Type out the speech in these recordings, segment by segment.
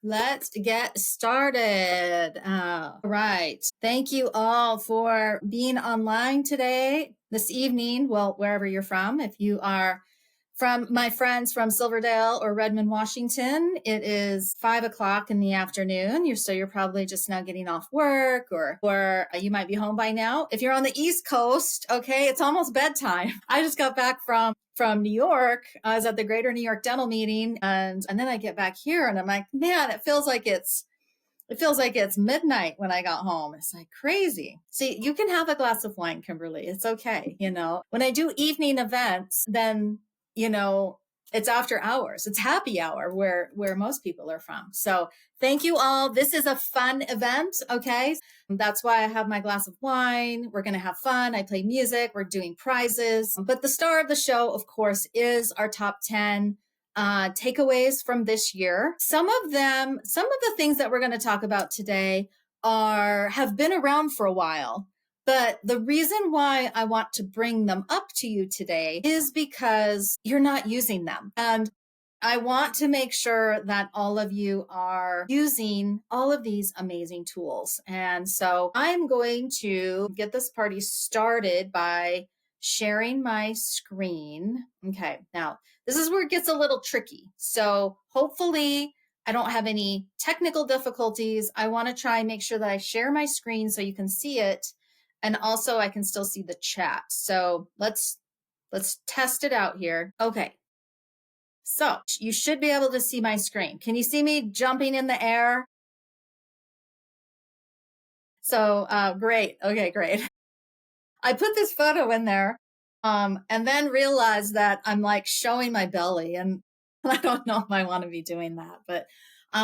Let's get started. All right. Thank you all for being online today, this evening. Well, wherever you're from. If you are from my friends from Silverdale or Redmond, Washington, it is 5 o'clock in the afternoon. You're probably just now getting off work, or you might be home by now. If you're on the East Coast, okay, it's almost bedtime. I just got back from New York. I was at the Greater New York Dental meeting, and then I get back here and I'm like, man, it feels like it's midnight when I got home. It's like crazy. See, you can have a glass of wine, Kimberly. It's okay. When I do evening events, then, it's after hours. It's happy hour where most people are from. So thank you all. This is a fun event. Okay. That's why I have my glass of wine. We're going to have fun. I play music. We're doing prizes. But the star of the show, of course, is our top 10 takeaways from this year. Some of the things that we're going to talk about today have been around for a while. But the reason why I want to bring them up to you today is because you're not using them. And I want to make sure that all of you are using all of these amazing tools. And so I'm going to get this party started by sharing my screen. Okay, now this is where it gets a little tricky. So hopefully I don't have any technical difficulties. I want to try and make sure that I share my screen so you can see it. And also I can still see the chat. So let's test it out here. Okay. So you should be able to see my screen. Can you see me jumping in the air? So great. Okay, great. I put this photo in there and then realized that I'm like showing my belly, and I don't know if I want to be doing that. But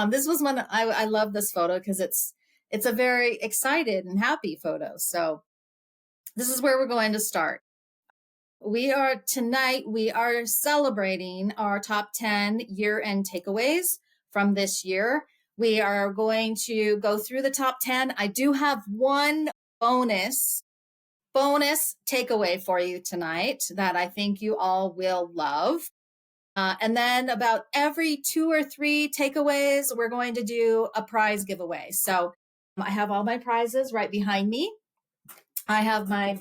this was one I love this photo because it's a very excited and happy photo. So this is where we're going to start. Tonight, we are celebrating our top 10 year-end takeaways from this year. We are going to go through the top 10. I do have one bonus takeaway for you tonight that I think you all will love. And then about every 2 or 3 takeaways, we're going to do a prize giveaway. So I have all my prizes right behind me. I have my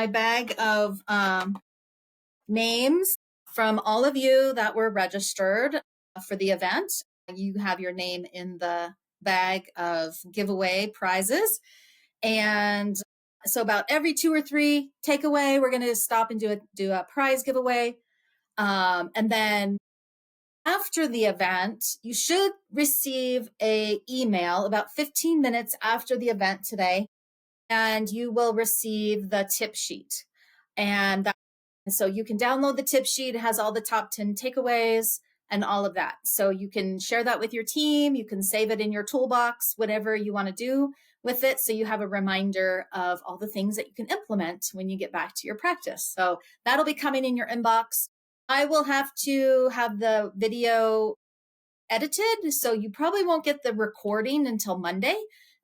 bag of names from all of you that were registered for the event. You have your name in the bag of giveaway prizes. And so about every 2 or 3 takeaway, we're going to stop and do a prize giveaway. And then after the event, you should receive an email about 15 minutes after the event today, and you will receive the tip sheet. And so you can download the tip sheet. It has all the top 10 takeaways and all of that. So you can share that with your team. You can save it in your toolbox, whatever you want to do with it. So you have a reminder of all the things that you can implement when you get back to your practice. So that'll be coming in your inbox. I will have to have the video edited, so you probably won't get the recording until Monday.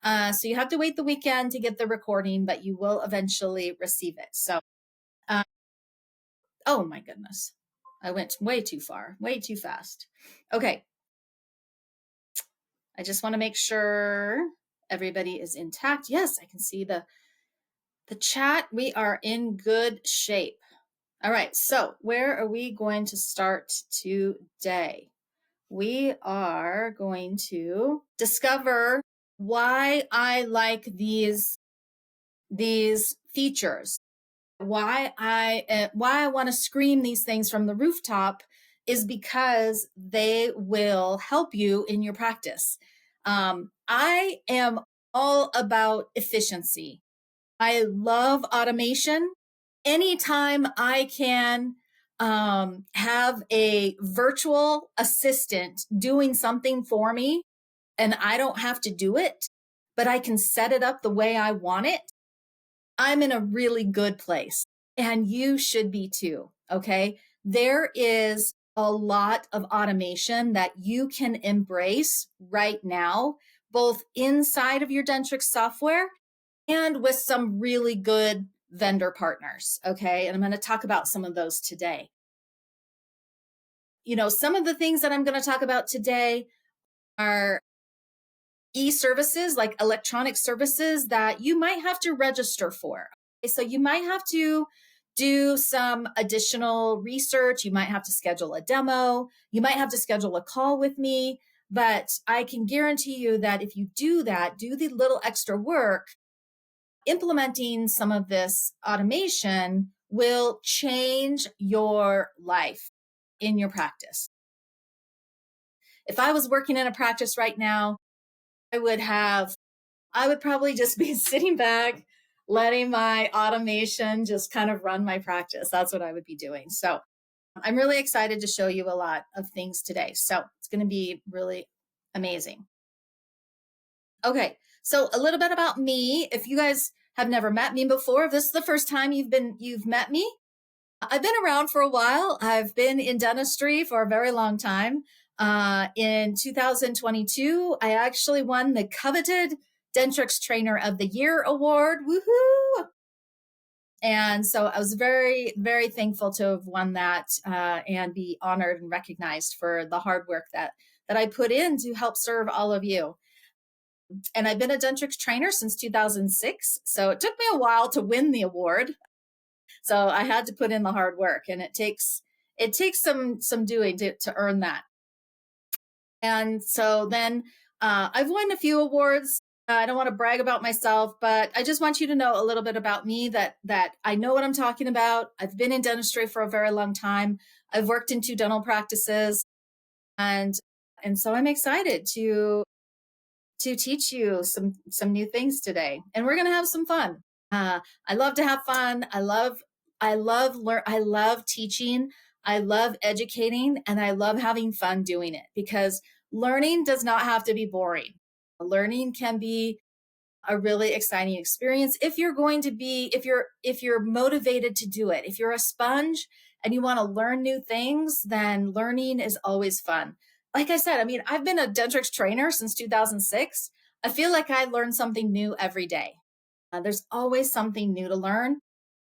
So you have to wait the weekend to get the recording, but you will eventually receive it. So, oh my goodness, I went way too far, way too fast. Okay. I just want to make sure everybody is intact. Yes, I can see the chat. We are in good shape. All right. So where are we going to start today? We are going to discover why I like these features. Why I want to scream these things from the rooftop is because they will help you in your practice. I am all about efficiency. I love automation. Anytime I can have a virtual assistant doing something for me and I don't have to do it, but I can set it up the way I want it, I'm in a really good place. And you should be too, okay? There is a lot of automation that you can embrace right now, both inside of your Dentrix software and with some really good vendor partners, okay? And I'm going to talk about some of those today. Some of the things that I'm going to talk about today are e-services, like electronic services that you might have to register for. So you might have to do some additional research. You might have to schedule a demo. You might have to schedule a call with me. But I can guarantee you that if you do that, do the little extra work, implementing some of this automation will change your life in your practice. If I was working in a practice right now, I would probably just be sitting back, letting my automation just kind of run my practice. That's what I would be doing. So I'm really excited to show you a lot of things today. So it's going to be really amazing. Okay. So a little bit about me. If you guys have never met me before, if this is the first time you've met me, I've been around for a while. I've been in dentistry for a very long time. In 2022, I actually won the coveted Dentrix Trainer of the Year award. Woohoo! And so I was very, very thankful to have won that and be honored and recognized for the hard work that I put in to help serve all of you. And I've been a Dentrix trainer since 2006. So it took me a while to win the award. So I had to put in the hard work, and it takes some doing to earn that. And so then I've won a few awards. I don't want to brag about myself, but I just want you to know a little bit about me, that I know what I'm talking about. I've been in dentistry for a very long time. I've worked in 2 dental practices, and so I'm excited to teach you some new things today, and we're going to have some fun. I love to have fun. I love teaching. I love educating, and I love having fun doing it, because learning does not have to be boring. Learning can be a really exciting experience if you're going to be, if you're motivated to do it. If you're a sponge and you want to learn new things, then learning is always fun. Like I said, I mean, I've been a Dentrix trainer since 2006. I feel like I learn something new every day. There's always something new to learn,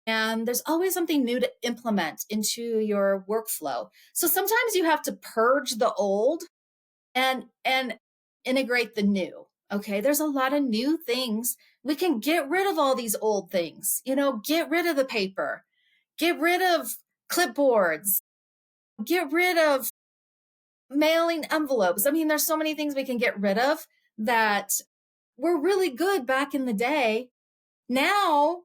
and there's always something new to implement into your workflow. So sometimes you have to purge the old and integrate the new. Okay, there's a lot of new things. We can get rid of all these old things. Get rid of the paper, get rid of clipboards, get rid of mailing envelopes. I mean, there's so many things we can get rid of that were really good back in the day. Now,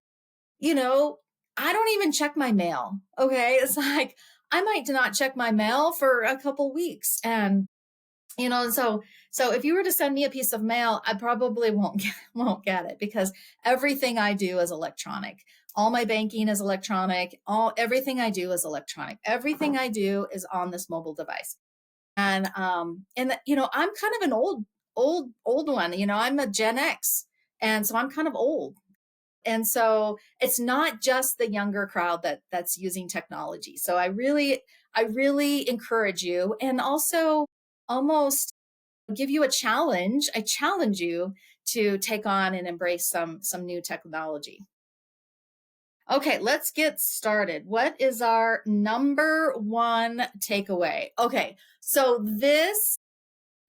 I don't even check my mail. Okay. It's like, I might not check my mail for a couple weeks. And, so if you were to send me a piece of mail, I probably won't get it, because everything I do is electronic. All my banking is electronic. Everything I do is electronic. Everything I do is on this mobile device. And, I'm kind of an old one. I'm a Gen X. And so I'm kind of old. And so it's not just the younger crowd that's using technology. So I really encourage you, and also almost give you a challenge. I challenge you to take on and embrace some new technology. Okay, let's get started. What is our number 1 takeaway? Okay, so this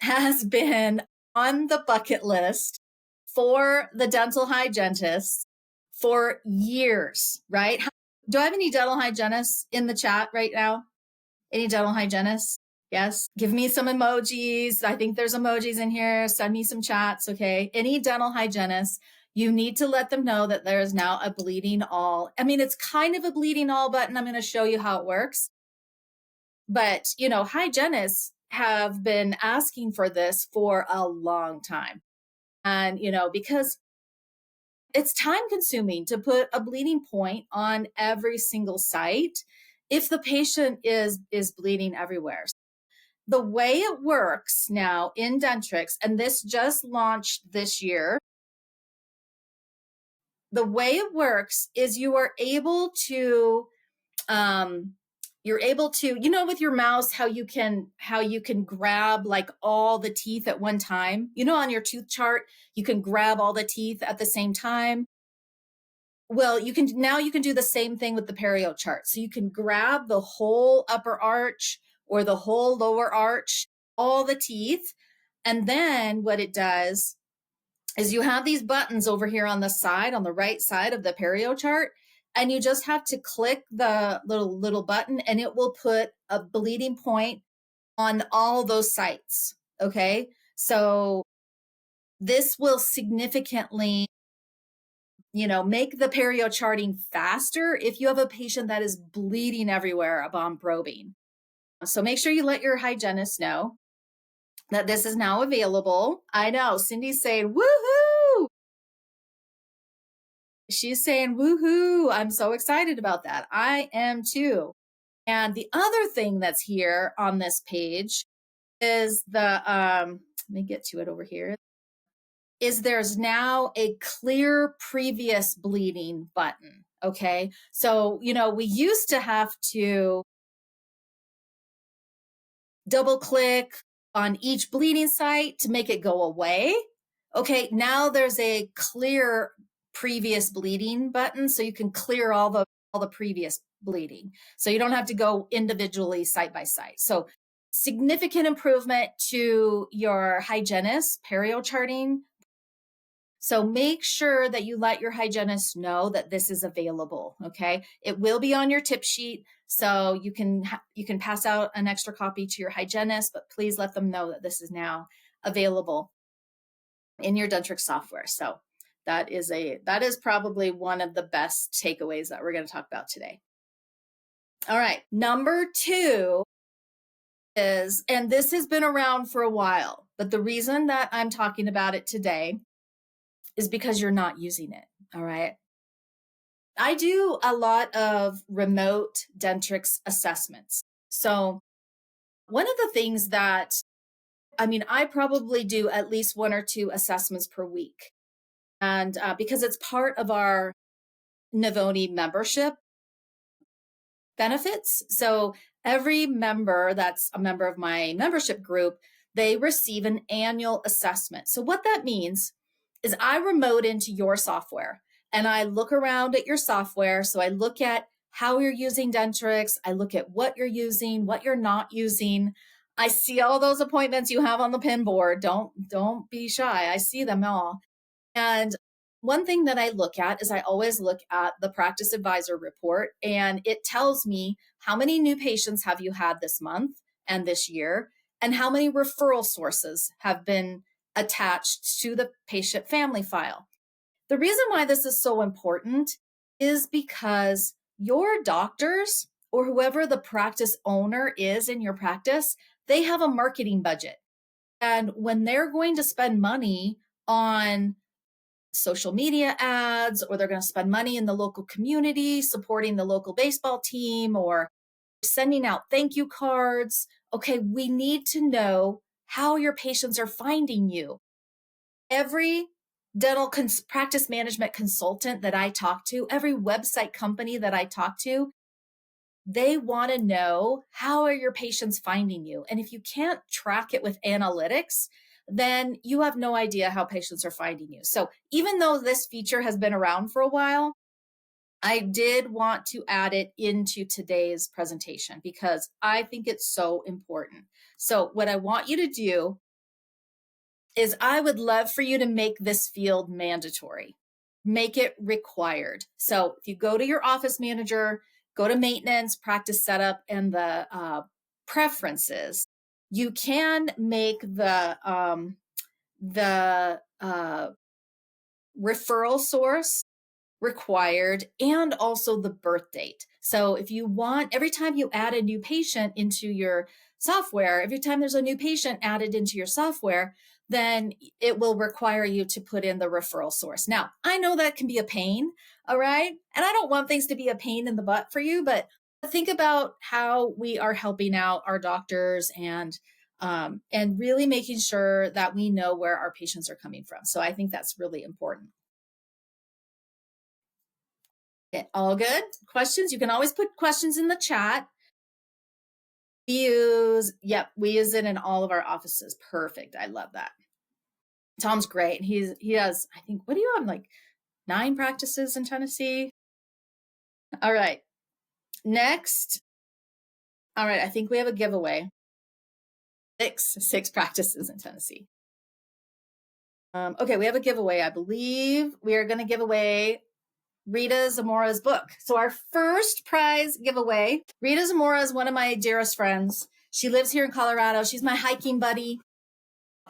has been on the bucket list for the dental hygienist for years, right? Do I have any dental hygienists in the chat right now? Any dental hygienists? Yes. Give me some emojis. I think there's emojis in here. Send me some chats. Okay. Any dental hygienists, you need to let them know that there is now a bleeding all. I mean, it's kind of a bleeding all button. I'm going to show you how it works. But, hygienists have been asking for this for a long time. And, because it's time consuming to put a bleeding point on every single site if the patient is bleeding everywhere. The way it works now in Dentrix, and this just launched this year, the way it works is you are able to with your mouse, how you can grab like all the teeth at one time. On your tooth chart, you can grab all the teeth at the same time. Well, you can do the same thing with the Perio chart. So you can grab the whole upper arch or the whole lower arch, all the teeth, And then what it does is you have these buttons over here on the side, on the right side of the Perio chart, and you just have to click the little button and it will put a bleeding point on all those sites. Okay. So this will significantly, make the Perio charting faster if you have a patient that is bleeding everywhere upon probing. So make sure you let your hygienist know that this is now available. I know Cindy's saying, woohoo! She's saying, woohoo! I'm so excited about that. I am too. And the other thing that's here on this page is let me get to it over here, is there's now a clear previous bleeding button. Okay. So, we used to have to double click on each bleeding site to make it go away. Okay, now there's a clear previous bleeding button, so you can clear all the previous bleeding. So you don't have to go individually site by site. So significant improvement to your hygienist perio charting. So make sure that you let your hygienist know that this is available. Okay, it will be on your tip sheet, so you can pass out an extra copy to your hygienist, but please let them know that this is now available in your Dentrix software. So that is probably one of the best takeaways that we're going to talk about today. All right, number 2 is, and this has been around for a while, but the reason that I'm talking about it today is because you're not using it. All right. I do a lot of remote Dentrix assessments. So one of the things that, I probably do at least 1 or 2 assessments per week. And because it's part of our Navoni membership benefits. So every member that's a member of my membership group, they receive an annual assessment. So what that means is I remote into your software and I look around at your software. So I look at how you're using Dentrix. I look at what you're using, what you're not using. I see all those appointments you have on the pin board. Don't be shy. I see them all. And one thing that I look at is I always look at the practice advisor report, and it tells me how many new patients have you had this month and this year, and how many referral sources have been attached to the patient family file. The reason why this is so important is because your doctors or whoever the practice owner is in your practice, they have a marketing budget. And when they're going to spend money on social media ads, or they're going to spend money in the local community, supporting the local baseball team, or sending out thank you cards. Okay, we need to know how your patients are finding you. Every dental practice management consultant that I talk to, every website company that I talk to, they want to know, how are your patients finding you? And if you can't track it with analytics, then you have no idea how patients are finding you. So even though this feature has been around for a while, I did want to add it into today's presentation because I think it's so important. So what I want you to do is I would love for you to make this field mandatory, make it required. So if you go to your office manager, go to maintenance, practice setup, and the preferences, you can make the referral source required and also the birth date. So if you want, every time you add a new patient into your software, every time there's a new patient added into your software, then it will require you to put in the referral source. Now, I know that can be a pain, all right? And I don't want things to be a pain in the butt for you, but think about how we are helping out our doctors and really making sure that we know where our patients are coming from. So I think that's really important. Okay, all good? Questions? You can always put questions in the chat. We use it in all of our offices. Perfect. I love that. Tom's great. He has, I think, what do you have, like 9 practices in Tennessee? All right. Next. All right. I think we have a giveaway. Six practices in Tennessee. Okay, we have a giveaway. I believe we are going to give away Rita Zamora's book. So our first prize giveaway, Rita Zamora is one of my dearest friends. She lives here in Colorado. She's my hiking buddy,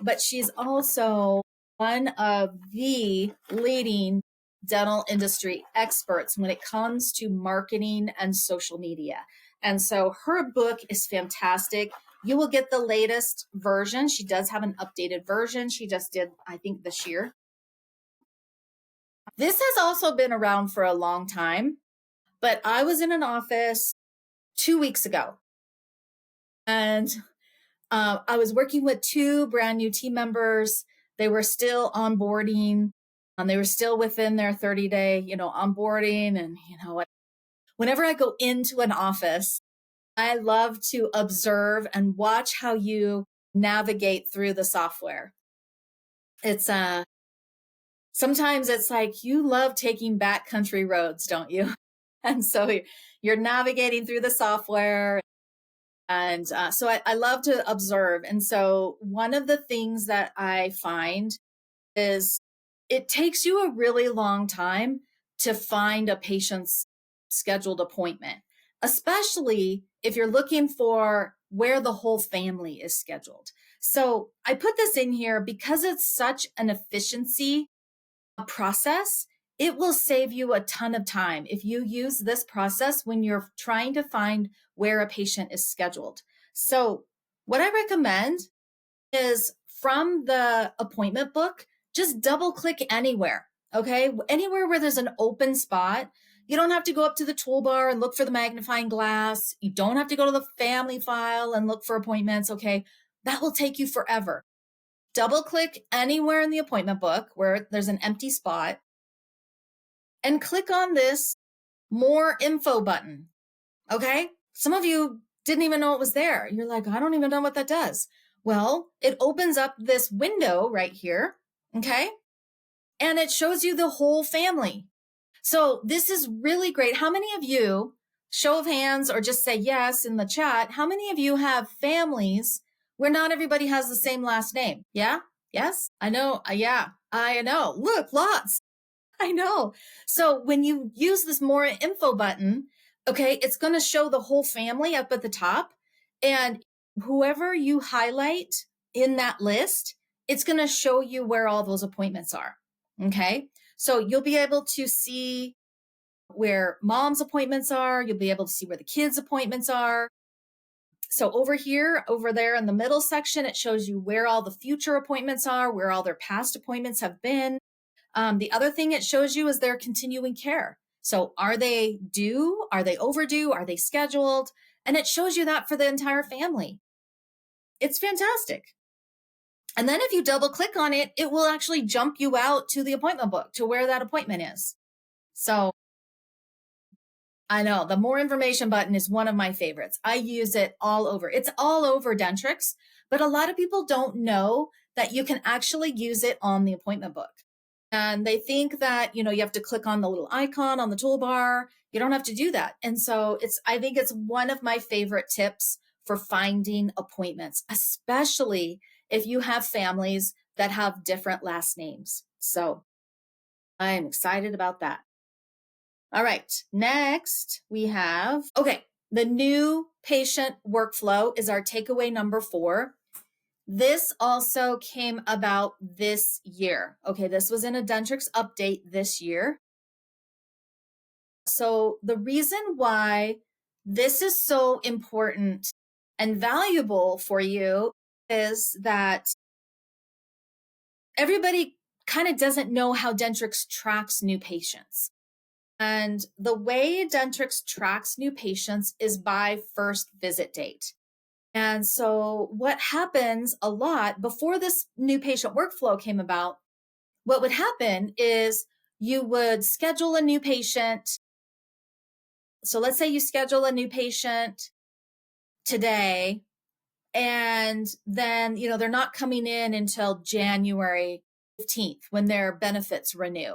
but she's also one of the leading dental industry experts when it comes to marketing and social media. And so her book is fantastic. You will get the latest version. She does have an updated version. She just did, I think, this year. This has also been around for a long time, but I was in an office 2 weeks ago, and I was working with two brand new team members. They were still onboarding, and they were still within their 30-day, onboarding. And whenever I go into an office, I love to observe and watch how you navigate through the software. It's sometimes it's like you love taking backcountry roads, don't you? And so you're navigating through the software. And so I love to observe. And so one of the things that I find is it takes you a really long time to find a patient's scheduled appointment, especially if you're looking for where the whole family is scheduled. So I put this in here because it's such an efficiency process. It will save you a ton of time if you use this process when you're trying to find where a patient is scheduled. So what I recommend is from the appointment book, just double click anywhere. Okay. Anywhere where there's an open spot. You don't have to go up to the toolbar and look for the magnifying glass. You don't have to go to the family file and look for appointments. Okay. That will take you forever. Double click anywhere in the appointment book where there's an empty spot and click on this more info button. Okay. Some of you didn't even know it was there. You're like, I don't even know what that does. Well, it opens up this window right here. Okay. And it shows you the whole family. So this is really great. How many of you, show of hands or just say yes in the chat, how many of you have families where not everybody has the same last name? Yeah? Yes? I know. Yeah, I know. Look, lots. I know. So when you use this more info button, okay, it's going to show the whole family up at the top. And whoever you highlight in that list, it's going to show you where all those appointments are. Okay. So you'll be able to see where mom's appointments are. You'll be able to see where the kids' appointments are. So over here, over there in the middle section, it shows you where all the future appointments are, where all their past appointments have been. The other thing it shows you is their continuing care. So are they due? Are they overdue? Are they scheduled? And it shows you that for the entire family. It's fantastic. And then if you double click on it, it will actually jump you out to the appointment book, to where that appointment is. So I know the more information button is one of my favorites. I use it all over. It's all over Dentrix, but a lot of people don't know that you can actually use it on the appointment book. And they think that, you have to click on the little icon on the toolbar. You don't have to do that. And so I think it's one of my favorite tips for finding appointments, especially if you have families that have different last names. So I'm excited about that. All right. Next we have, the new patient workflow is our takeaway number 4. This also came about this year. Okay, this was in a Dentrix update this year. So the reason why this is so important and valuable for you is that everybody kind of doesn't know how Dentrix tracks new patients. And the way Dentrix tracks new patients is by first visit date. And so what happens a lot before this new patient workflow came about, what would happen is you would schedule a new patient. So let's say you schedule a new patient today, and then, they're not coming in until January 15th when their benefits renew.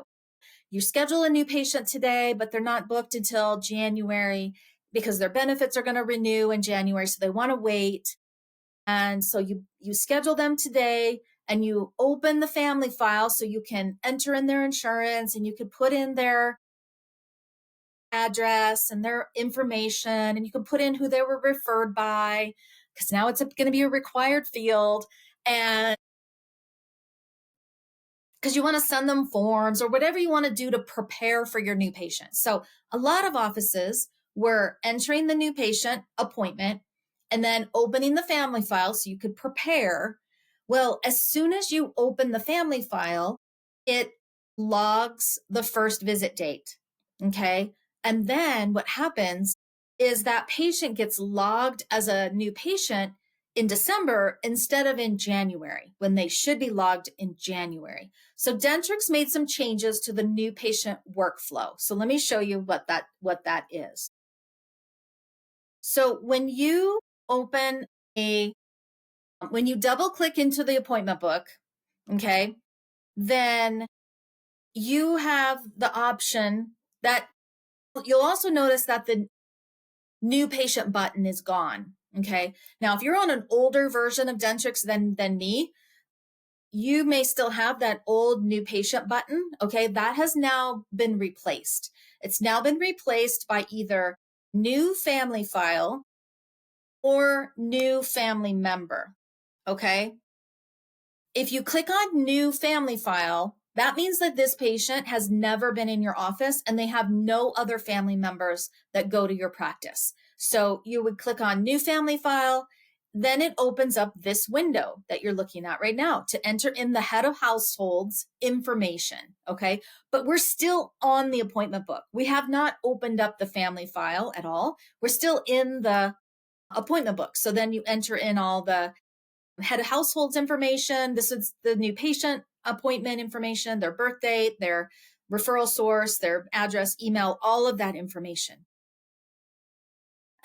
You schedule a new patient today, but they're not booked until January because their benefits are going to renew in January. So they want to wait. And so you schedule them today and you open the family file so you can enter in their insurance and you can put in their address and their information and you can put in who they were referred by because now it's going to be a required field. And because you want to send them forms or whatever you want to do to prepare for your new patient. So a lot of offices were entering the new patient appointment and then opening the family file so you could prepare. Well, as soon as you open the family file, it logs the first visit date. Okay. And then what happens is that patient gets logged as a new patient in December instead of in January when they should be logged in January. So Dentrix made some changes to the new patient workflow. So let me show you what that is. So when you when you double click into the appointment book, okay, then you have the option that you'll also notice that the new patient button is gone. Okay. Now, if you're on an older version of Dentrix than me, you may still have that old new patient button. Okay. That has now been replaced. It's now been replaced by either new family file or new family member. Okay. If you click on new family file, that means that this patient has never been in your office and they have no other family members that go to your practice. So you would click on new family file. Then it opens up this window that you're looking at right now to enter in the head of households information. Okay. But we're still on the appointment book. We have not opened up the family file at all. We're still in the appointment book. So then you enter in all the head of households information. This is the new patient appointment information, their birth date, their referral source, their address, email, all of that information.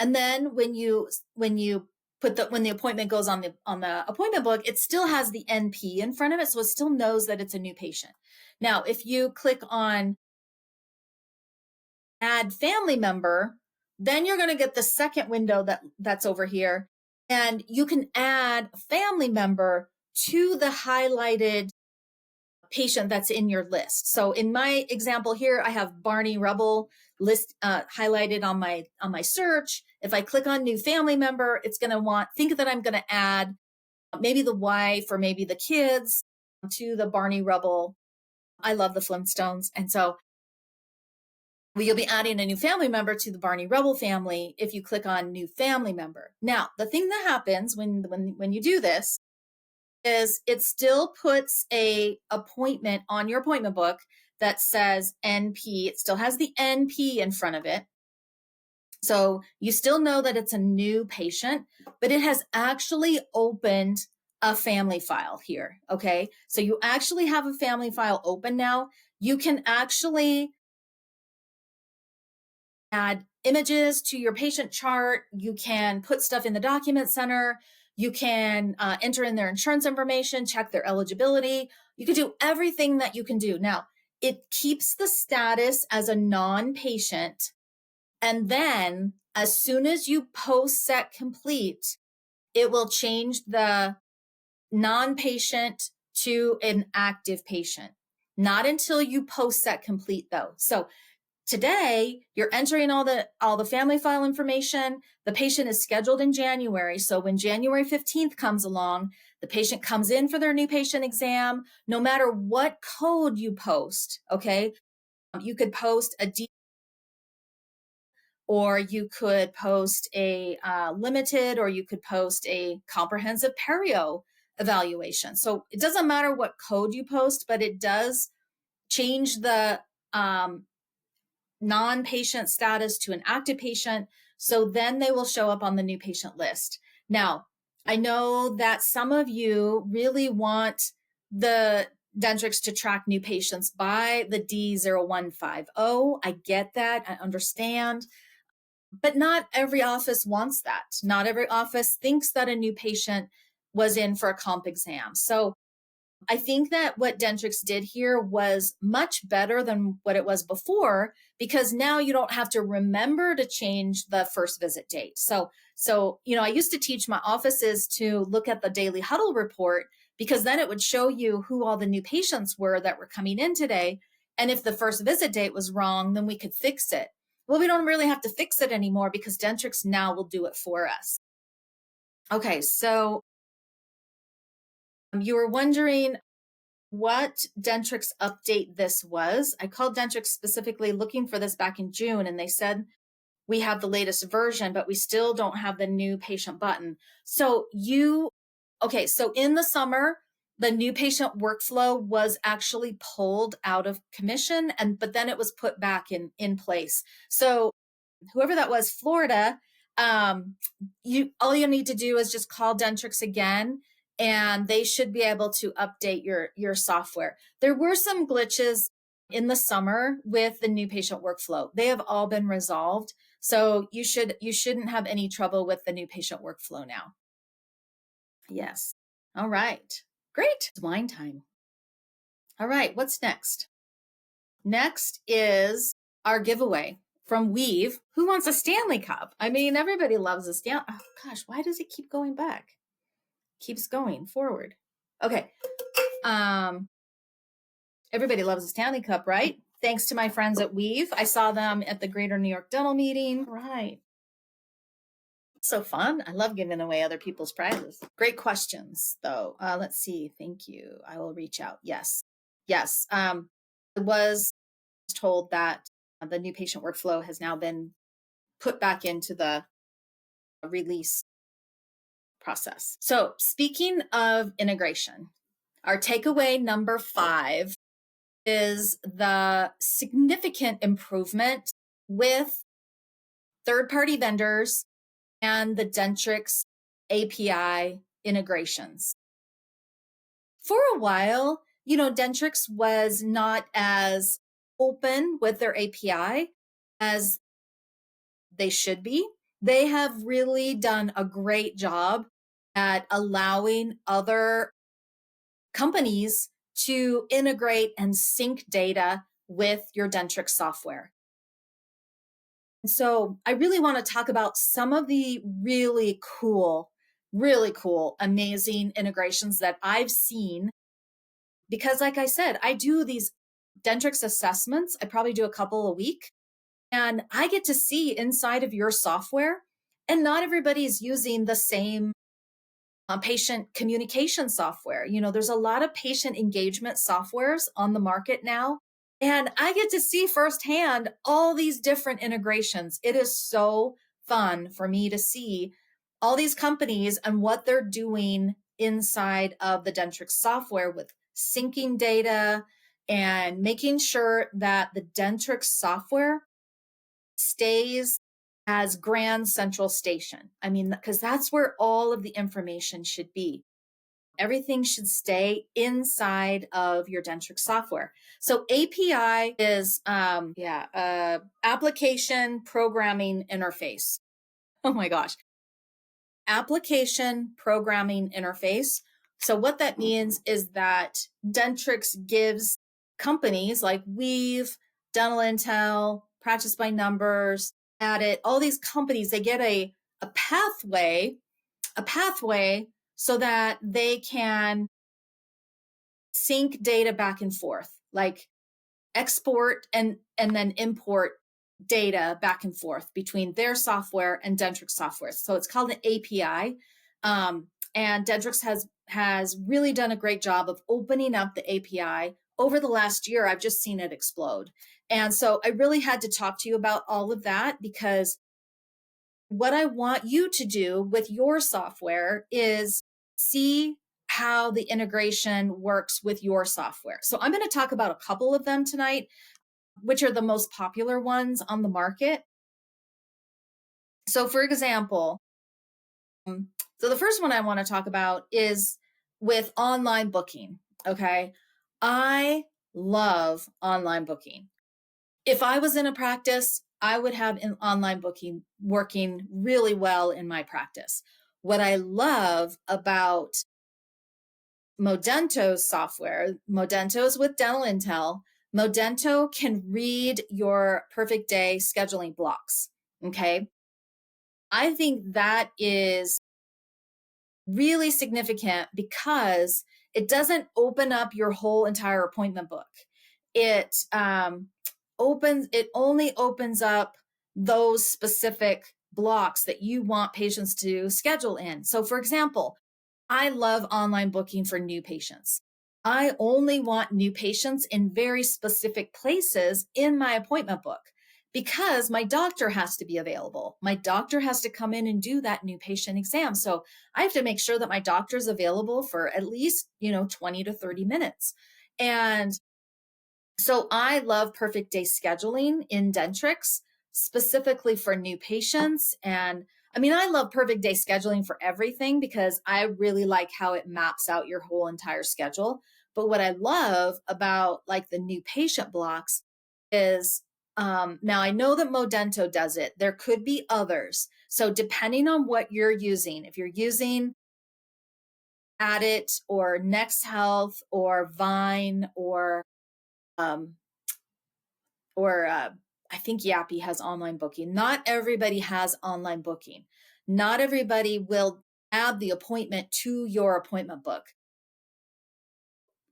And then when the appointment goes on the appointment book, it still has the NP in front of it, so it still knows that it's a new patient. Now, if you click on add family member, then you're going to get the second window that's over here, and you can add a family member to the highlighted patient that's in your list. So in my example here, I have Barney Rubble list highlighted on my search. If I click on new family member, it's going to think that I'm going to add maybe the wife or maybe the kids to the Barney Rubble. I love the Flintstones. And so you'll be adding a new family member to the Barney Rubble family if you click on new family member. Now, the thing that happens when you do this is it still puts a appointment on your appointment book that says NP. It still has the NP in front of it. So you still know that it's a new patient, but it has actually opened a family file here. Okay. So you actually have a family file open now. You can actually add images to your patient chart. You can put stuff in the document center. You can enter in their insurance information, check their eligibility. You can do everything that you can do. Now, it keeps the status as a non-patient. And then as soon as you post set complete, it will change the non-patient to an active patient. Not until you post set complete though. So today, you're entering all the family file information. The patient is scheduled in January. So when January 15th comes along, the patient comes in for their new patient exam. No matter what code you post, okay, you could post a D, or you could post a limited, or you could post a comprehensive Perio evaluation. So it doesn't matter what code you post, but it does change the non-patient status to an active patient. So then they will show up on the new patient list. Now, I know that some of you really want the Dentrix to track new patients by the D0150. I get that. I understand. But not every office wants that. Not every office thinks that a new patient was in for a comp exam. So I think that what Dentrix did here was much better than what it was before, because now you don't have to remember to change the first visit date. So, I used to teach my offices to look at the daily huddle report, because then it would show you who all the new patients were that were coming in today. And if the first visit date was wrong, then we could fix it. Well, we don't really have to fix it anymore, because Dentrix now will do it for us. Okay, so you were wondering what Dentrix update this was. I called Dentrix specifically looking for this back in June, and they said we have the latest version, but we still don't have the new patient button. So in the summer, the new patient workflow was actually pulled out of commission, but then it was put back in place. So whoever that was, Florida, all you need to do is just call Dentrix again, and they should be able to update your software. There were some glitches in the summer with the new patient workflow. They have all been resolved. So you shouldn't have any trouble with the new patient workflow now. Yes. All right. Great. It's wine time. All right. What's next? Next is our giveaway from Weave. Who wants a Stanley Cup? I mean, everybody loves a Stanley. Oh gosh, why does it keep going back? Keeps going forward. Okay. Everybody loves a Stanley Cup, right? Thanks to my friends at Weave. I saw them at the Greater New York Dental Meeting. Right. So fun. I love giving away other people's prizes. Great questions, though. Let's see. Thank you. I will reach out. Yes. Yes. I was told that the new patient workflow has now been put back into the release process. So speaking of integration, our takeaway number 5 is the significant improvement with third-party vendors and the Dentrix API integrations. For a while, Dentrix was not as open with their API as they should be. They have really done a great job at allowing other companies to integrate and sync data with your Dentrix software. So I really want to talk about some of the really cool, amazing integrations that I've seen. Because like I said, I do these Dentrix assessments. I probably do a couple a week. And I get to see inside of your software, and not everybody is using the same patient communication software. There's a lot of patient engagement softwares on the market now, and I get to see firsthand all these different integrations. It is so fun for me to see all these companies and what they're doing inside of the Dentrix software with syncing data and making sure that the Dentrix software stays as Grand Central Station. I mean, because that's where all of the information should be. Everything should stay inside of your Dentrix software. So API is, application programming interface. Oh my gosh. Application programming interface. So what that means is that Dentrix gives companies like Weave, Dental Intel, Practice by Numbers, Addit, all these companies, they get a pathway so that they can sync data back and forth, like export and then import data back and forth between their software and Dentrix software. So it's called an API. And Dentrix has really done a great job of opening up the API. Over the last year, I've just seen it explode. And so I really had to talk to you about all of that, because what I want you to do with your software is see how the integration works with your software. So I'm going to talk about a couple of them tonight, which are the most popular ones on the market. So for example, so the first one I want to talk about is with online booking. Okay. I love online booking. If I was in a practice, I would have an online booking working really well in my practice. What I love about Modento's software, Modento's with Dental Intel, Modento can read your perfect day scheduling blocks. Okay. I think that is really significant because it doesn't open up your whole entire appointment book. It only opens up those specific blocks that you want patients to schedule in. So for example, I love online booking for new patients. I only want new patients in very specific places in my appointment book because my doctor has to be available. My doctor has to come in and do that new patient exam. So I have to make sure that my doctor is available for at least, 20 to 30 minutes. And so I love perfect day scheduling in Dentrix, specifically for new patients. And I mean, I love perfect day scheduling for everything because I really like how it maps out your whole entire schedule. But what I love about like the new patient blocks is now I know that Modento does it. There could be others. So depending on what you're using, if you're using Addit or Next Health or Vine um, or I think Yappy has online booking. Not everybody has online booking. Not everybody will add the appointment to your appointment book.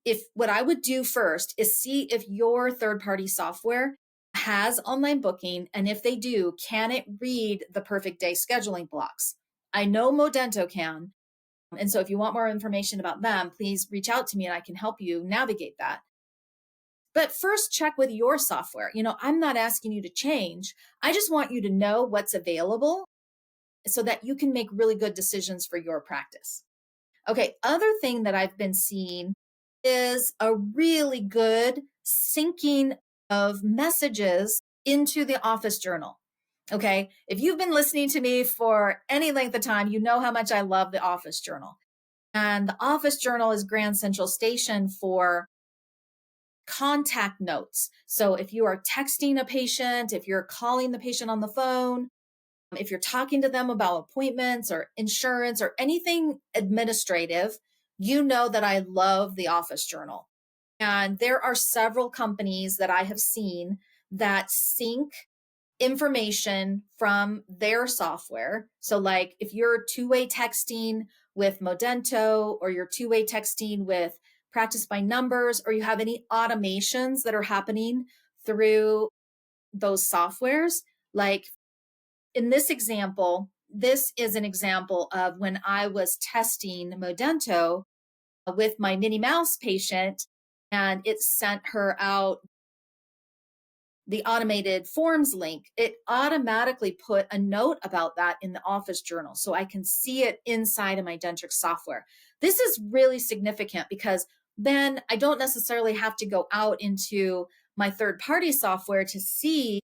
If what I would do first is see if your third-party software has online booking, and if they do, can it read the perfect day scheduling blocks? I know Modento can. And so if you want more information about them, please reach out to me and I can help you navigate that. But first, check with your software. I'm not asking you to change. I just want you to know what's available so that you can make really good decisions for your practice. Okay, other thing that I've been seeing is a really good syncing of messages into the office journal. Okay, if you've been listening to me for any length of time, you know how much I love the office journal. And the office journal is Grand Central Station for contact notes. So if you are texting a patient, if you're calling the patient on the phone, if you're talking to them about appointments or insurance or anything administrative, you know that I love the office journal. And there are several companies that I have seen that sync information from their software. So like if you're two-way texting with Modento or you're two-way texting with Practice by Numbers, or you have any automations that are happening through those softwares, like in this example, this is an example of when I was testing Modento with my Minnie Mouse patient, and it sent her out the automated forms link. It automatically put a note about that in the office journal so I can see it inside of my Dentrix software. This is really significant because then I don't necessarily have to go out into my third-party software to see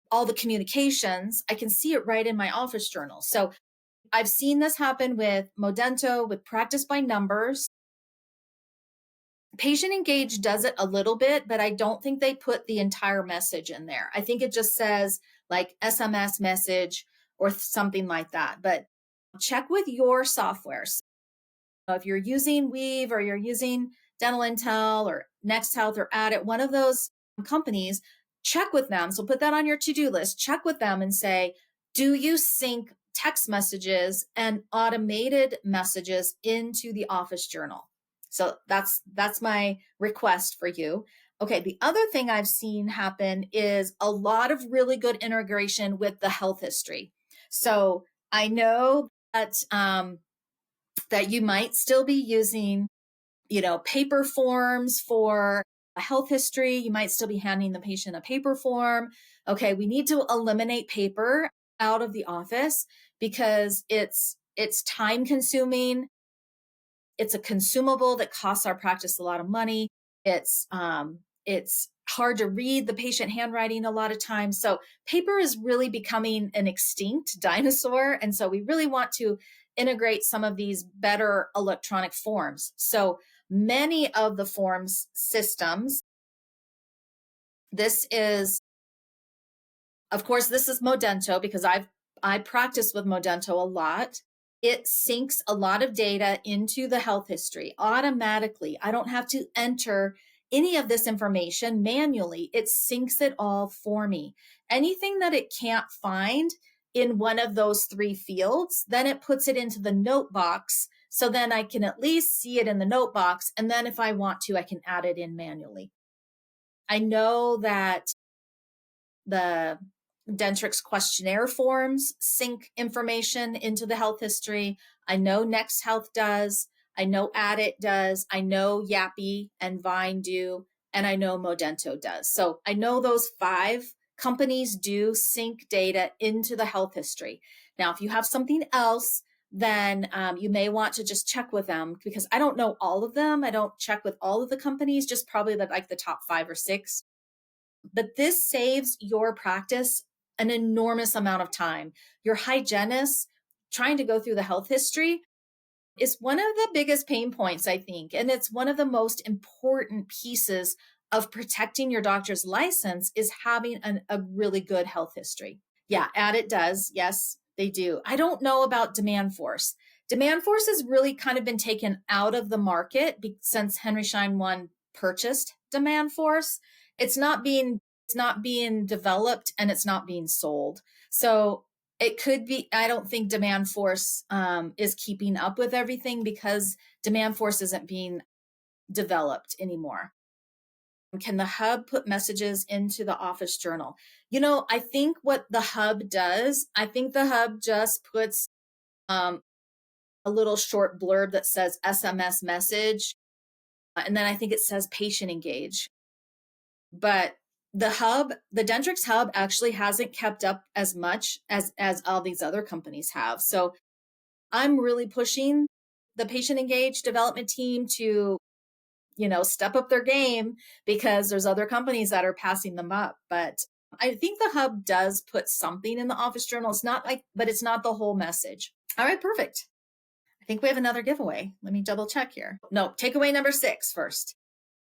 all the communications. I can see it right in my office journal. So I've seen this happen with Modento, with Practice by Numbers. Patient Engage does it a little bit, but I don't think they put the entire message in there. I think it just says like SMS message or something like that. But check with your software. So if you're using Weave or you're using Dental Intel or Next Health or Addit, one of those companies, check with them. So put that on your to-do list. Check with them and say, do you sync text messages and automated messages into the office journal? So that's my request for you. Okay, the other thing I've seen happen is a lot of really good integration with the health history. So I know that you might still be using, paper forms for a health history. You might still be handing the patient a paper form. Okay, we need to eliminate paper out of the office because it's time consuming. It's a consumable that costs our practice a lot of money. It's hard to read the patient handwriting a lot of times. So paper is really becoming an extinct dinosaur. And so we really want to integrate some of these better electronic forms. So many of the forms systems, this is, of course, this is Modento because I practice with Modento a lot. it syncs a lot of data into the health history automatically. I don't have to enter any of this information manually. It syncs it all for me. Anything that it can't find in one of those three fields, then it puts it into the note box. So then I can at least see it in the note box. And then if I want to, I can add it in manually. I know that the Dentrix questionnaire forms sync information into the health history. I know Next Health does. I know Addit does. I know Yappy and Vine do. And I know Modento does. So I know those 5 companies do sync data into the health history. Now, if you have something else, then you may want to just check with them, because I don't know all of them. I don't check with all of the companies, just probably like the top 5 or 6. But this saves your practice an enormous amount of time. Your hygienist trying to go through the health history is one of the biggest pain points, I think. And it's one of the most important pieces of protecting your doctor's license, is having a really good health history. Yeah, Addit does. Yes, they do. I don't know about Demand Force. Demand Force has really kind of been taken out of the market since Henry Schein One purchased Demand Force. It's not being developed, and it's not being sold. So it could be, I don't think Demand Force is keeping up with everything, because Demand Force isn't being developed anymore. Can the hub put messages into the office journal? I think what the hub does, I think the hub just puts a little short blurb that says SMS message. And then I think it says patient engage. But the Dentrix hub actually hasn't kept up as much as all these other companies have. So I'm really pushing the patient engage development team to, step up their game, because there's other companies that are passing them up. But I think the hub does put something in the office journal. But it's not the whole message. All right, perfect. I think we have another giveaway. Let me double check here. No, takeaway number 6 first.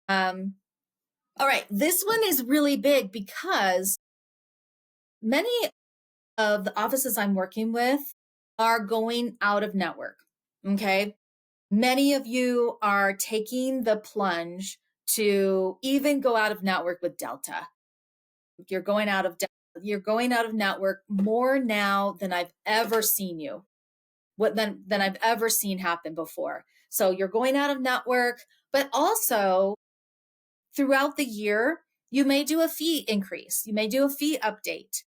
All right, this one is really big, because many of the offices I'm working with are going out of network. Okay. Many of you are taking the plunge to even go out of network with Delta. You're going out of network more now than I've ever seen you. Than I've ever seen happen before. So you're going out of network, but also throughout the year, you may do a fee increase. You may do a fee update.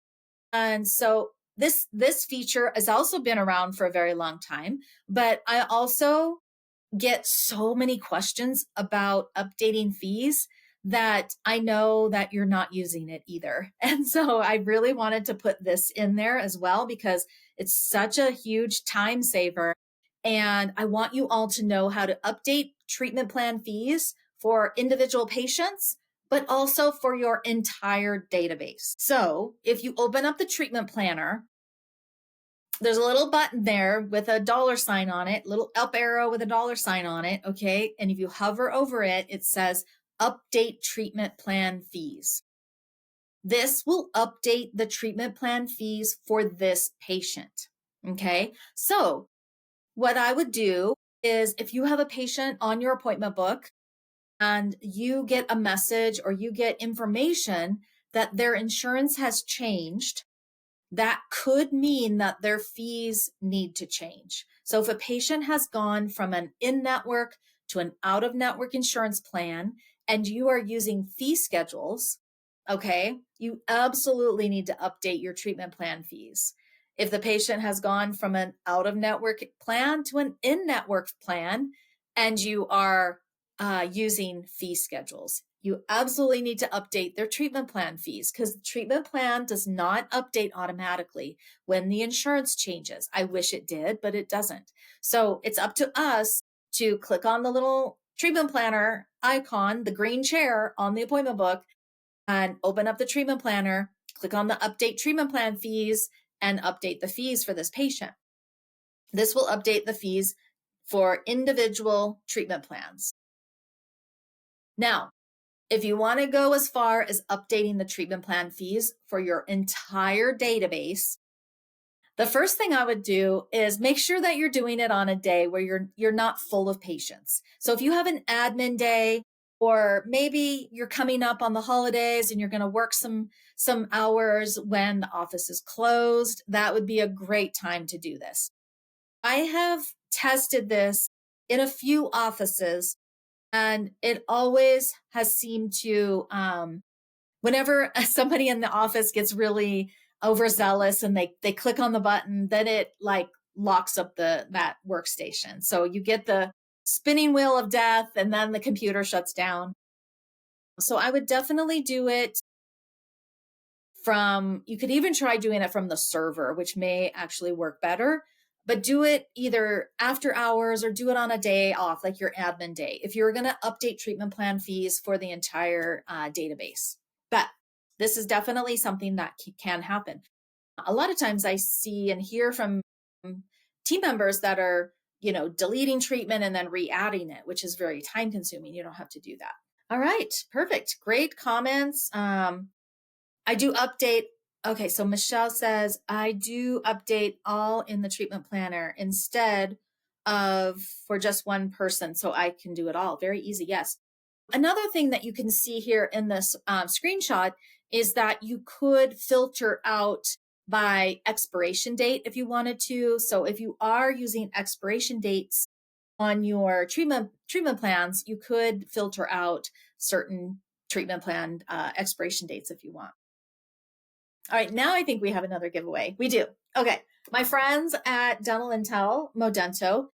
And so this feature has also been around for a very long time, but I also get so many questions about updating fees that I know that you're not using it either. And so I really wanted to put this in there as well, because it's such a huge time saver. And I want you all to know how to update treatment plan fees for individual patients, but also for your entire database. So if you open up the treatment planner, there's a little button there with a $sign on it, little up arrow with a $sign on it. Okay. And if you hover over it, it says update treatment plan fees. This will update the treatment plan fees for this patient. Okay. So what I would do is, if you have a patient on your appointment book and you get a message or you get information that their insurance has changed, that could mean that their fees need to change. So if a patient has gone from an in-network to an out-of-network insurance plan and you are using fee schedules, okay, you absolutely need to update your treatment plan fees. If the patient has gone from an out-of-network plan to an in-network plan and you are using fee schedules, you absolutely need to update their treatment plan fees, because the treatment plan does not update automatically when the insurance changes. I wish it did, but it doesn't. So it's up to us to click on the little treatment planner icon, the green chair on the appointment book, and open up the treatment planner, click on the update treatment plan fees, and update the fees for this patient. This will update the fees for individual treatment plans. Now, if you want to go as far as updating the treatment plan fees for your entire database, The first thing I would do is make sure that you're doing it on a day where you're not full of patients. So if you have an admin day, or maybe you're coming up on the holidays and you're going to work some hours when the office is closed, that would be a great time to do this. I have tested this in a few offices, and it always has seemed to, whenever somebody in the office gets really overzealous and they click on the button, then it like locks up that workstation. So you get the spinning wheel of death, and then the computer shuts down. So I would definitely do it from, you could even try doing it from the server, which may actually work better, but do it either after hours or do it on a day off, like your admin day, if you're going to update treatment plan fees for the entire database. But this is definitely something that can happen. A lot of times I see and hear from team members that are, deleting treatment and then re-adding it, which is very time consuming. You don't have to do that. All right, perfect. Great comments. I do update. Okay, so Michelle says, I do update all in the treatment planner instead of for just one person, so I can do it all. Very easy, yes. Another thing that you can see here in this screenshot is that you could filter out by expiration date if you wanted to. So if you are using expiration dates on your treatment plans, you could filter out certain treatment plan expiration dates if you want. All right, now I think we have another giveaway. We do. Okay, my friends at Dental Intel, Modento,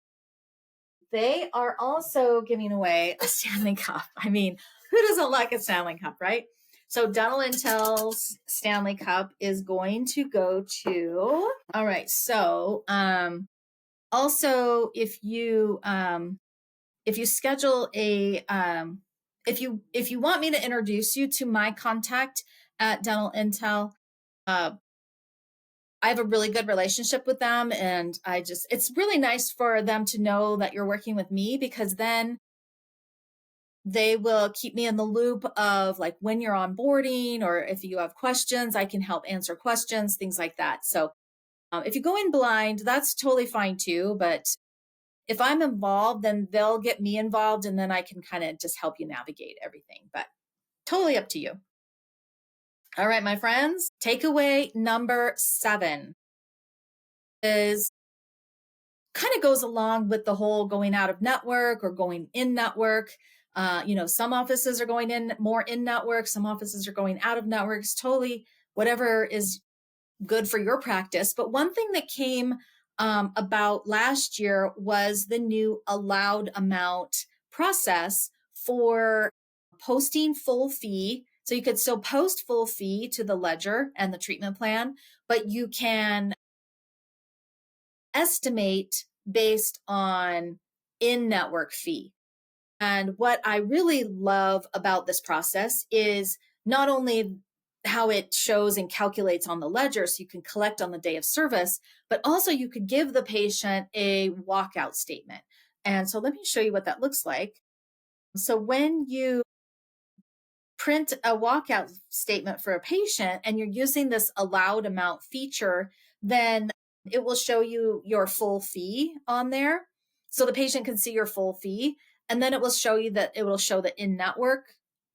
they are also giving away a Stanley Cup. I mean, who doesn't like a Stanley Cup, right? So Dental Intel's Stanley Cup is going to go to, all right, so also if you schedule a, if you want me to introduce you to my contact at Dental Intel, I have a really good relationship with them, and it's really nice for them to know that you're working with me, because then they will keep me in the loop of like when you're onboarding, or if you have questions, I can help answer questions, things like that. So if you go in blind, that's totally fine too. But if I'm involved, then they'll get me involved, and then I can kind of just help you navigate everything, but totally up to you. All right, my friends, takeaway number 7 is kind of goes along with the whole going out of network or going in network. Some offices are going in more in network, some offices are going out of networks, totally whatever is good for your practice. But one thing that came about last year was the new allowed amount process for posting full fee. So you could still post full fee to the ledger and the treatment plan, but you can estimate based on in-network fee. And what I really love about this process is not only how it shows and calculates on the ledger so you can collect on the day of service, but also you could give the patient a walkout statement. And so let me show you what that looks like. So when you print a walkout statement for a patient and you're using this allowed amount feature, then it will show you your full fee on there. So the patient can see your full fee. And then it will show you that it will show the in-network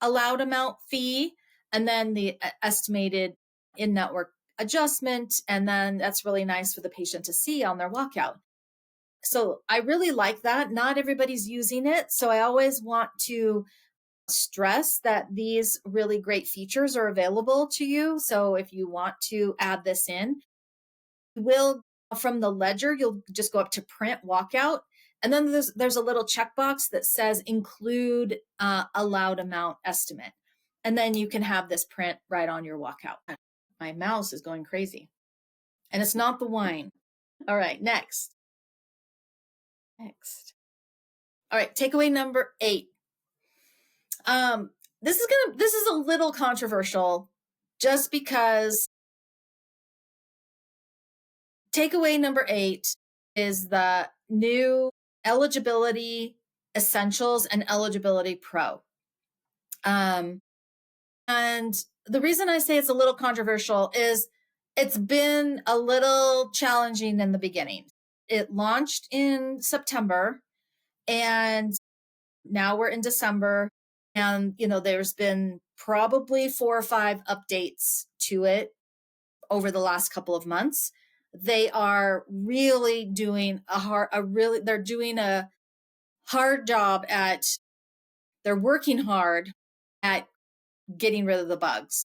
allowed amount fee, and then the estimated in-network adjustment. And then that's really nice for the patient to see on their walkout. So I really like that. Not everybody's using it. So I always want to stress that these really great features are available to you. So if you want to add this in, from the ledger, you'll just go up to print walkout. And then there's a little checkbox that says include allowed amount estimate. And then you can have this print right on your walkout. My mouse is going crazy. And it's not the wine. All right, next. All right, takeaway number 8. This is a little controversial, just because takeaway number 8 is the new Eligibility Essentials and Eligibility Pro. And the reason I say it's a little controversial is It's been a little challenging in the beginning. It launched in September, and now we're in December. And, there's been probably 4 or 5 updates to it over the last couple of months. They are really doing they're doing a hard job they're working hard at getting rid of the bugs.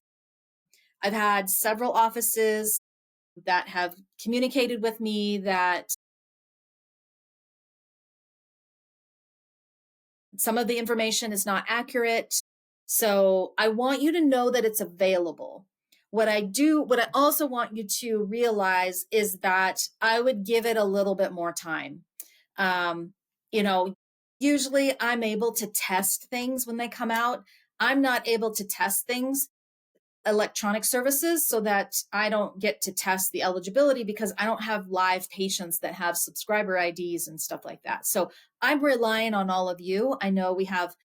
I've had several offices that have communicated with me that some of the information is not accurate. So I want you to know that it's available. What I also want you to realize is that I would give it a little bit more time. Um, you know, Usually I'm able to test things when they come out. I'm not able to test things electronic services so that I don't get to test the eligibility because I don't have live patients that have subscriber IDs and stuff like that. So I'm relying on all of you. I know we have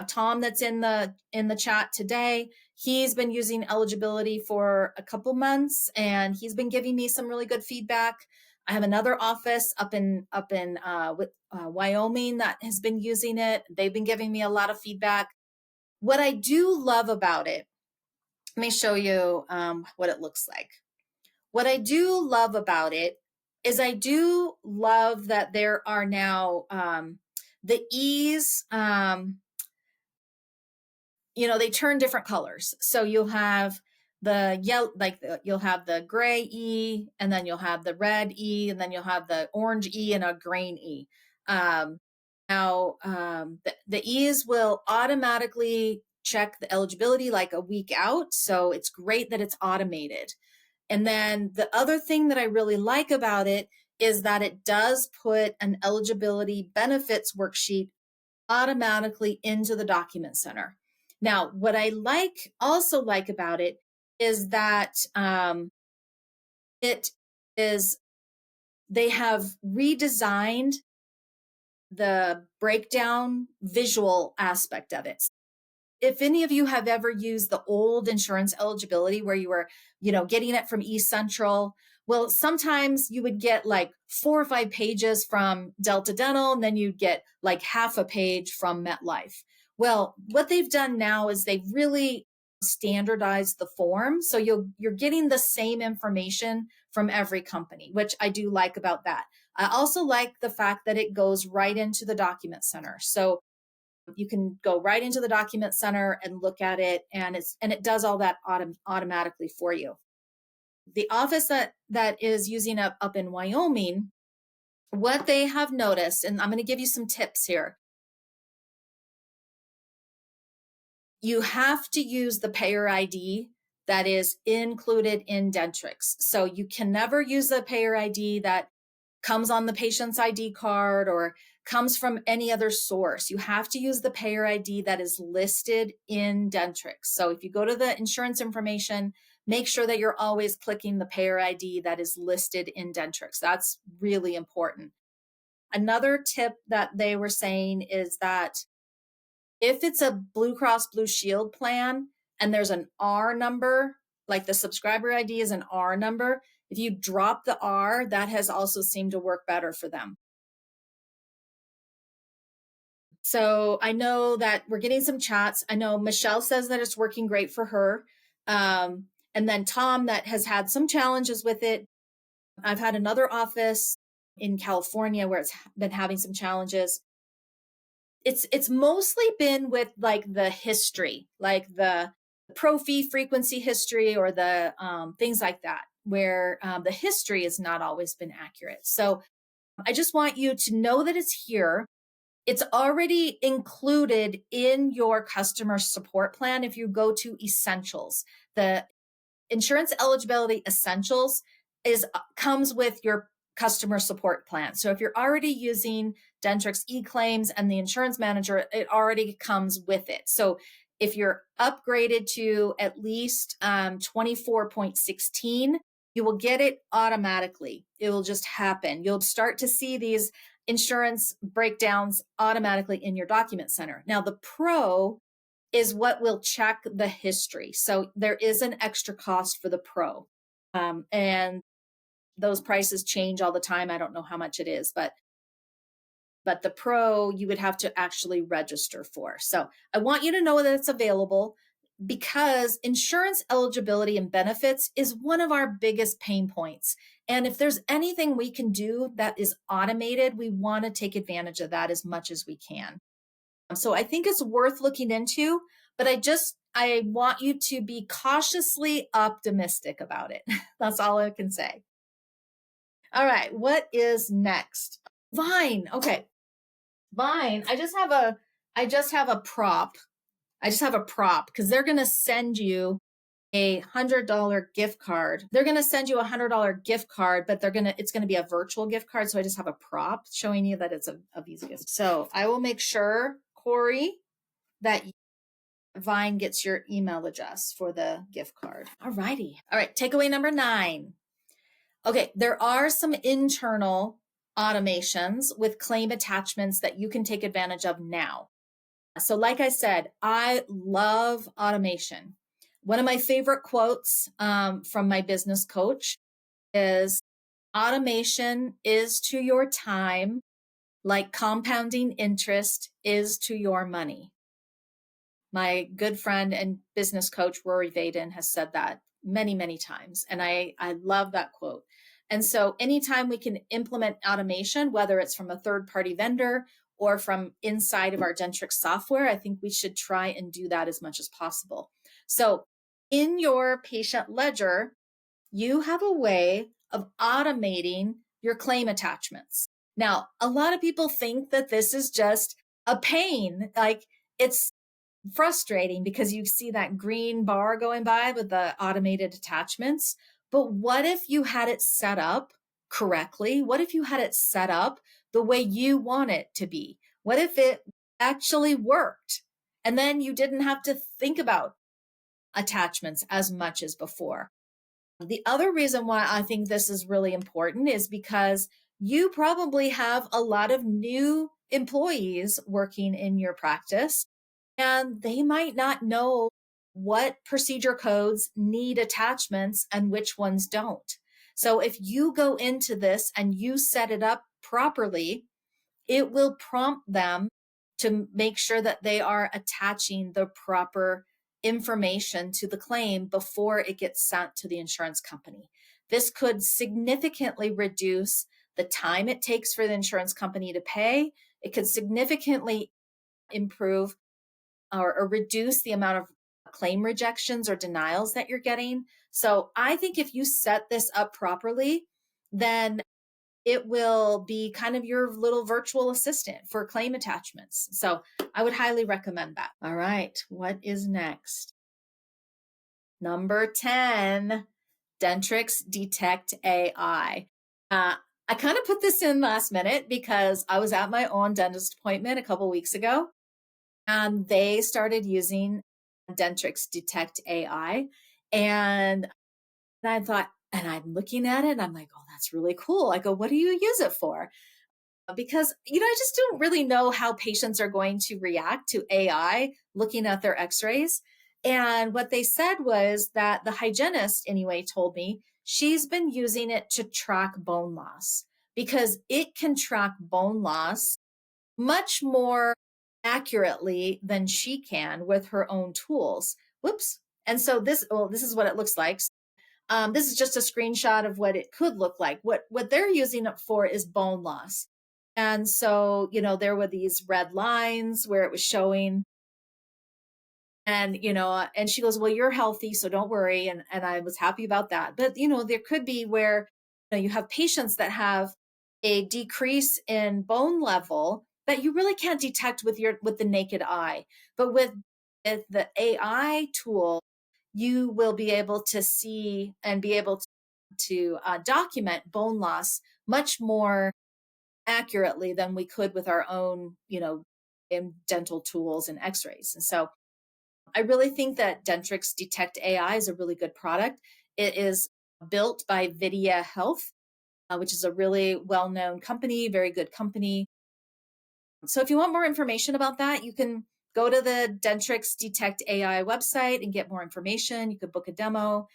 Tom that's in the chat today. He's been using eligibility for a couple months and he's been giving me some really good feedback. I have another office up in Wyoming that has been using it. They've been giving me a lot of feedback. What I do love about it, let me show you what it looks like. What I do love about it is I do love that there are now the E's, they turn different colors. So you'll have the yellow, you'll have the gray E, and then you'll have the red E, and then you'll have the orange E and a green E. The E's will automatically check the eligibility like a week out. So it's great that it's automated. And then the other thing that I really like about it is that it does put an eligibility benefits worksheet automatically into the document center. Now, what I also like about it is that it is they have redesigned the breakdown visual aspect of it. If any of you have ever used the old insurance eligibility where you were, getting it from eCentral, well, sometimes you would get like 4 or 5 pages from Delta Dental, and then you'd get like half a page from MetLife. Well, what they've done now is they've really standardized the form. So you're getting the same information from every company, which I do like about that. I also like the fact that it goes right into the document center. So you can go right into the document center and look at it, and it does all that automatically for you. The office that is using up in Wyoming, what they have noticed, and I'm going to give you some tips here. You have to use the payer ID that is included in Dentrix. So you can never use the payer ID that comes on the patient's ID card or comes from any other source. You have to use the payer ID that is listed in Dentrix. So if you go to the insurance information, make sure that you're always clicking the payer ID that is listed in Dentrix. That's really important. Another tip that they were saying is that if it's a Blue Cross Blue Shield plan and there's an R number, like the subscriber ID is an R number, if you drop the R, that has also seemed to work better for them. So I know that we're getting some chats. I know Michelle says that it's working great for her. And then Tom that has had some challenges with it. I've had another office in California where it's been having some challenges. It's mostly been with like the history, like the pro fee frequency history or the things like that, where the history has not always been accurate. So I just want you to know that it's here. It's already included in your customer support plan. If you go to Essentials, the Insurance Eligibility Essentials comes with your customer support plan. So if you're already using Dentrix eClaims and the insurance manager, it already comes with it. So if you're upgraded to at least 24.16, you will get it automatically. It will just happen. You'll start to see these insurance breakdowns automatically in your document center. Now, the Pro is what will check the history. So there is an extra cost for the Pro. And those prices change all the time. I don't know how much it is, but the pro you would have to actually register for. So I want you to know that it's available because insurance eligibility and benefits is one of our biggest pain points. And if there's anything we can do that is automated, we want to take advantage of that as much as we can. So I think it's worth looking into, but I want you to be cautiously optimistic about it. That's all I can say. All right, what is next? Vine. Okay. Vine. I just have a prop. I just have a prop because they're going to send you a $100 gift card. They're going to send you a $100 gift card, but it's going to be a virtual gift card. So I just have a prop showing you that it's a Visa gift. So I will make sure, Corey, that Vine gets your email address for the gift card. All righty. All right. Takeaway number 9. Okay. There are some internal automations with claim attachments that you can take advantage of now. So, like I said, I love automation. One of my favorite quotes from my business coach is automation is to your time like compounding interest is to your money. My good friend and business coach, Rory Vaden, has said that many, many times. And I love that quote. And so anytime we can implement automation, whether it's from a third party vendor or from inside of our Dentrix software, I think we should try and do that as much as possible. So in your patient ledger, you have a way of automating your claim attachments. Now, a lot of people think that this is just a pain. Like it's frustrating because you see that green bar going by with the automated attachments. But what if you had it set up correctly? What if you had it set up the way you want it to be? What if it actually worked? And then you didn't have to think about attachments as much as before. The other reason why I think this is really important is because you probably have a lot of new employees working in your practice, and they might not know what procedure codes need attachments and which ones don't. So if you go into this and you set it up properly, it will prompt them to make sure that they are attaching the proper information to the claim before it gets sent to the insurance company. This could significantly reduce the time it takes for the insurance company to pay. It could significantly improve or reduce the amount of claim rejections or denials that you're getting. So I think if you set this up properly, then it will be kind of your little virtual assistant for claim attachments. So I would highly recommend that. All right, what is next? Number 10, Dentrix Detect AI. I kind of put this in last minute because I was at my own dentist appointment a couple weeks ago, and they started using Dentrix Detect AI. And I thought, and I'm looking at it and I'm like, oh, that's really cool. I go, what do you use it for? Because, I just don't really know how patients are going to react to AI looking at their x-rays. And what they said was that the hygienist, anyway, told me she's been using it to track bone loss because it can track bone loss much more accurately than she can with her own tools. Whoops. And so this is what it looks like. This is just a screenshot of what it could look like. What they're using it for is bone loss. And so, there were these red lines where it was showing. And, and she goes, well, you're healthy, so don't worry. And I was happy about that. But, there could be where you have patients that have a decrease in bone level that you really can't detect with the naked eye. But with the AI tool, you will be able to see and be able to document bone loss much more accurately than we could with our own, in dental tools and x-rays. And so I really think that Dentrix Detect AI is a really good product. It is built by Vidya Health, which is a really well-known company, very good company. So if you want more information about that, you can go to the Dentrix Detect AI website and get more information. You could book a demo.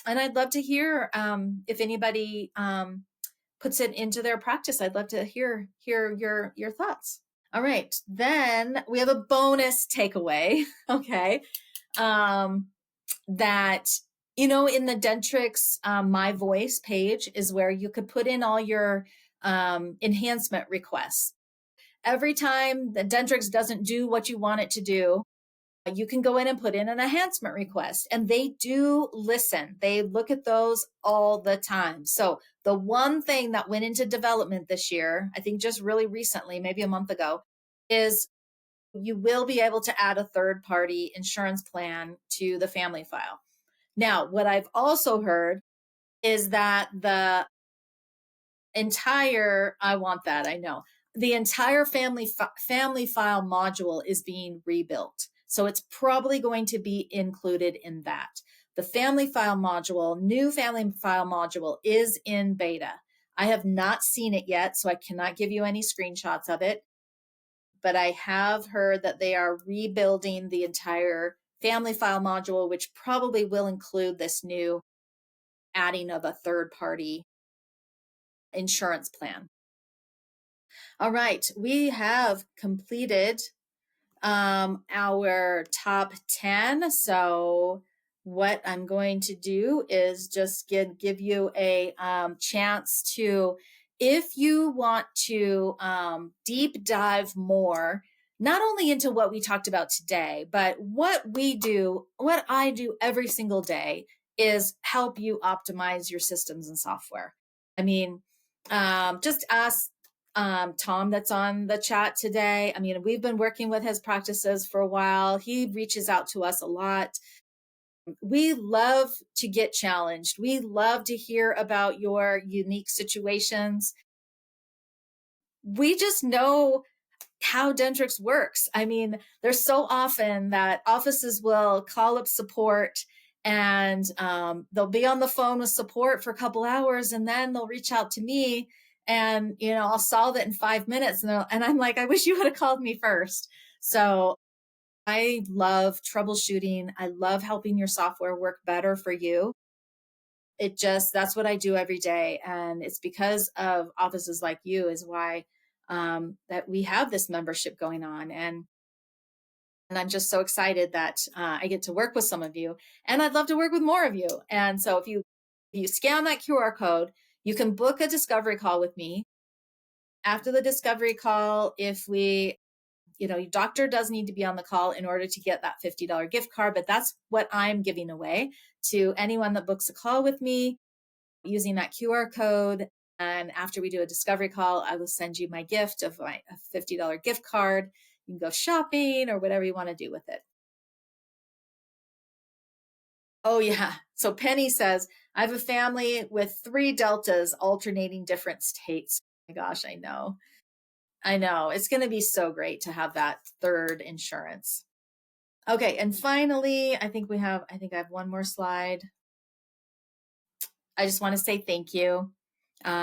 And I'd love to hear if anybody puts it into their practice. I'd love to hear your thoughts. All right, then we have a bonus takeaway. Okay, that in the Dentrix My Voice page is where you could put in all your enhancement requests. Every time the Dentrix doesn't do what you want it to do, you can go in and put in an enhancement request, and they do listen. They look at those all the time. So the one thing that went into development this year, I think just really recently, maybe a month ago, is you will be able to add a third party insurance plan to the family file. Now, what I've also heard is that the entire, I want that, I know, the entire family file module is being rebuilt. So it's probably going to be included in that. The family file module, new family file module is in beta. I have not seen it yet, so I cannot give you any screenshots of it, but I have heard that they are rebuilding the entire family file module, which probably will include this new adding of a third party insurance plan. All right, we have completed our top 10. So what I'm going to do is just give you a chance to, if you want to deep dive more, not only into what we talked about today, but what I do every single day is help you optimize your systems and software. I mean, just ask Tom that's on the chat today. I mean, we've been working with his practices for a while. He reaches out to us a lot. We love to get challenged. We love to hear about your unique situations. We just know how Dentrix works. I mean, there's so often that offices will call up support and they'll be on the phone with support for a couple hours, and then they'll reach out to me and, I'll solve it in 5 minutes. And I'm like, I wish you would have called me first. So I love troubleshooting. I love helping your software work better for you. That's what I do every day. And it's because of offices like you is why that we have this membership going on. And I'm just so excited that I get to work with some of you, and I'd love to work with more of you. And so if you scan that QR code, you can book a discovery call with me. After the discovery call, if your doctor does need to be on the call in order to get that $50 gift card, but that's what I'm giving away to anyone that books a call with me using that QR code. And after we do a discovery call, I will send you my gift of a $50 gift card. You can go shopping or whatever you want to do with it. Oh, yeah. So Penny says, I have a family with 3 deltas alternating different states. Oh my gosh, I know. I know. It's going to be so great to have that third insurance. Okay. And finally, I think I have one more slide. I just want to say thank you.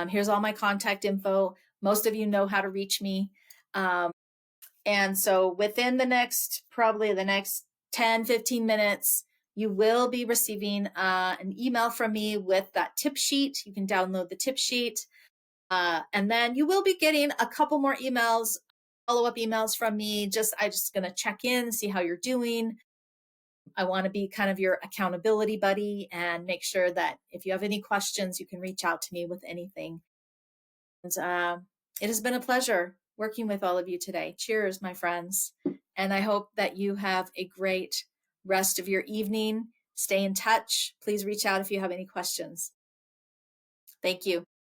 Here's all my contact info. Most of you know how to reach me. And so within probably the next 10, 15 minutes, you will be receiving an email from me with that tip sheet. You can download the tip sheet. And then you will be getting a couple more emails, follow-up emails from me. I'm just going to check in, see how you're doing. I want to be kind of your accountability buddy and make sure that if you have any questions, you can reach out to me with anything. And it has been a pleasure working with all of you today. Cheers, my friends. And I hope that you have a great rest of your evening. Stay in touch. Please reach out if you have any questions. Thank you.